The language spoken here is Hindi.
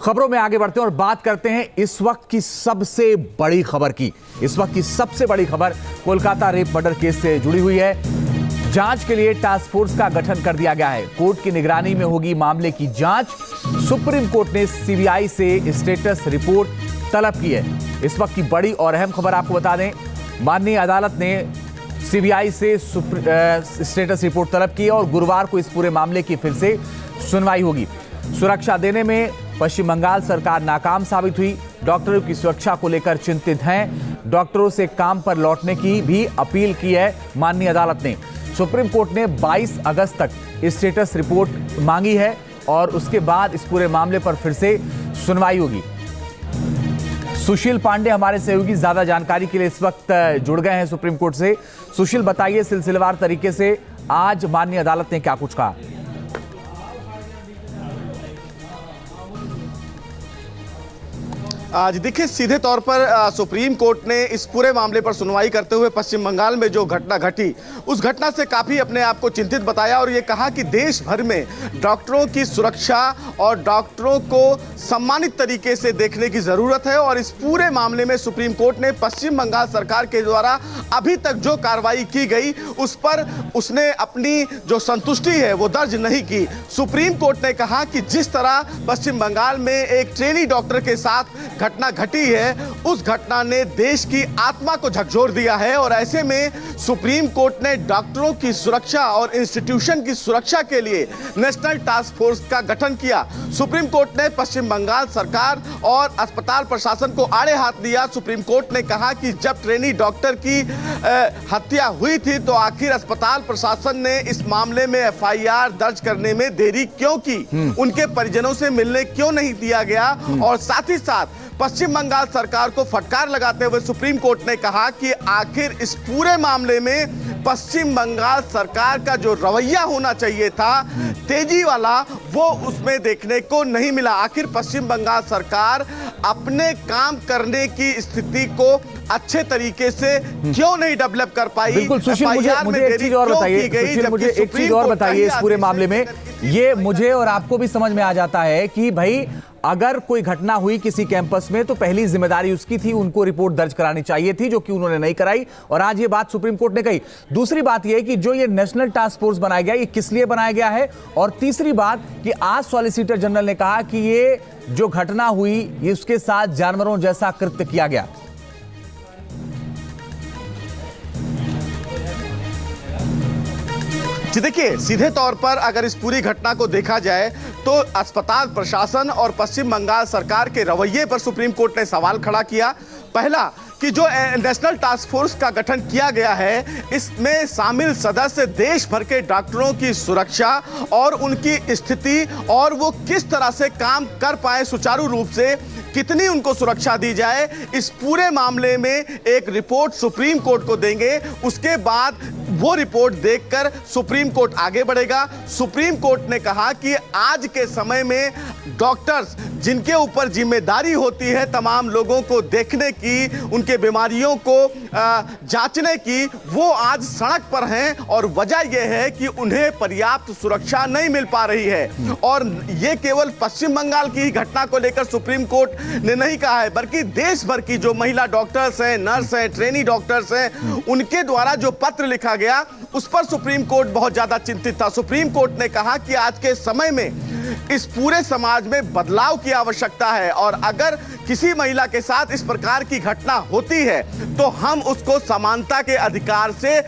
खबरों में आगे बढ़ते हैं और बात करते हैं इस वक्त की सबसे बड़ी खबर की। इस वक्त की सबसे बड़ी खबर कोलकाता रेप मर्डर केस से जुड़ी हुई है। जांच के लिए टास्क फोर्स का गठन कर दिया गया है। कोर्ट की निगरानी में होगी मामले की जांच। सुप्रीम कोर्ट ने सीबीआई से स्टेटस रिपोर्ट तलब की है। इस वक्त की बड़ी और अहम खबर आपको बता दें, माननीय अदालत ने सीबीआई से स्टेटस रिपोर्ट तलब की और गुरुवार को इस पूरे मामले की फिर से सुनवाई होगी। सुरक्षा देने में पश्चिम बंगाल सरकार नाकाम साबित हुई। डॉक्टरों की सुरक्षा को लेकर चिंतित हैं। डॉक्टरों से काम पर लौटने की भी अपील की है माननीय अदालत ने। सुप्रीम कोर्ट ने 22 अगस्त तक स्टेटस रिपोर्ट मांगी है और उसके बाद इस पूरे मामले पर फिर से सुनवाई होगी। सुशील पांडे हमारे सहयोगी ज्यादा जानकारी के लिए इस वक्त जुड़ गए हैं सुप्रीम कोर्ट से। सुशील, बताइए सिलसिलेवार तरीके से आज माननीय अदालत ने क्या कुछ कहा। आज देखिए, सीधे तौर पर सुप्रीम कोर्ट ने इस पूरे मामले पर सुनवाई करते हुए पश्चिम बंगाल में जो घटना घटी उस घटना से काफ़ी अपने आप को चिंतित बताया और ये कहा कि देश भर में डॉक्टरों की सुरक्षा और डॉक्टरों को सम्मानित तरीके से देखने की ज़रूरत है। और इस पूरे मामले में सुप्रीम कोर्ट ने पश्चिम बंगाल सरकार के द्वारा अभी तक जो कार्रवाई की गई उस पर उसने अपनी जो संतुष्टि है वो दर्ज नहीं की। सुप्रीम कोर्ट ने कहा कि जिस तरह पश्चिम बंगाल में एक ट्रेनी डॉक्टर के साथ घटना घटी है उस घटना ने देश की आत्मा को झकझोर दिया है और ऐसे में सुप्रीम कोर्ट ने डॉक्टरों की सुरक्षा और इंस्टीट्यूशन की सुरक्षा के लिए नेशनल टास्क फोर्स का गठन किया। सुप्रीम कोर्ट ने पश्चिम बंगाल सरकार और अस्पताल प्रशासन को आड़े हाथ दिया। सुप्रीम कोर्ट ने कहा कि जब ट्रेनी डॉक्टर की हत्या हुई थी तो आखिर अस्पताल प्रशासन ने इस मामले में एफआईआर दर्ज करने में देरी क्यों की, उनके परिजनों से मिलने क्यों नहीं दिया गया। और साथ ही साथ पश्चिम बंगाल सरकार को फटकार लगाते हुए सुप्रीम कोर्ट ने कहा कि आखिर इस पूरे मामले में पश्चिम बंगाल सरकार का जो रवैया होना चाहिए था तेजी वाला, वो उसमें देखने को नहीं मिला। आखिर पश्चिम बंगाल सरकार अपने काम करने की स्थिति को अच्छे तरीके से क्यों नहीं डेवलप कर पाई। बिल्कुल सुशील, मुझे एक चीज और बताइए। सुशील, मुझे एक चीज और बताइए इस पूरे मामले में। ये मुझे और आपको भी समझ में आ जाता है कि भाई अगर कोई घटना हुई किसी कैंपस में तो पहली जिम्मेदारी उसकी थी, उनको रिपोर्ट दर्ज करानी चाहिए थी, जो कि उन्होंने नहीं कराई और आज ये बात सुप्रीम कोर्ट ने कही। दूसरी बात यह कि जो ये नेशनल टास्क फोर्स बनाया गया, ये किस लिए बनाया गया है। और तीसरी बात कि आज सॉलिसिटर जनरल ने कहा कि ये जो घटना हुई ये उसके साथ जानवरों जैसा कृत्य किया गया। जी देखिए, सीधे तौर पर अगर इस पूरी घटना को देखा जाए तो अस्पताल प्रशासन और पश्चिम बंगाल सरकार के रवैये पर सुप्रीम कोर्ट ने सवाल खड़ा किया। पहला कि जो नेशनल टास्क फोर्स का गठन किया गया है इसमें शामिल सदस्य देश भर के डॉक्टरों की सुरक्षा और उनकी स्थिति और वो किस तरह से काम कर पाए सुचारू रूप से, कितनी उनको सुरक्षा दी जाए, इस पूरे मामले में एक रिपोर्ट सुप्रीम कोर्ट को देंगे। उसके बाद वो रिपोर्ट देखकर सुप्रीम कोर्ट आगे बढ़ेगा। सुप्रीम कोर्ट ने कहा कि आज के समय में डॉक्टर्स जिनके ऊपर जिम्मेदारी होती है तमाम लोगों को देखने की, उनके बीमारियों को जांचने की, वो आज सड़क पर हैं और वजह यह है कि उन्हें पर्याप्त सुरक्षा नहीं मिल पा रही है। और ये केवल पश्चिम बंगाल की घटना को लेकर सुप्रीम कोर्ट ने नहीं कहा है बल्कि देश भर की जो महिला डॉक्टर्स हैं, नर्स हैं, ट्रेनी डॉक्टर्स हैं, उनके द्वारा जो पत्र लिखा गया उस पर सुप्रीम कोर्ट बहुत ज्यादा चिंतित था। सुप्रीम कोर्ट ने कहा कि आज के समय में इस पूरे समाज में बदलाव की आवश्यकता है और अगर किसी महिला के साथ इस प्रकार की घटना होती है तो हम उसको समानता के अधिकार से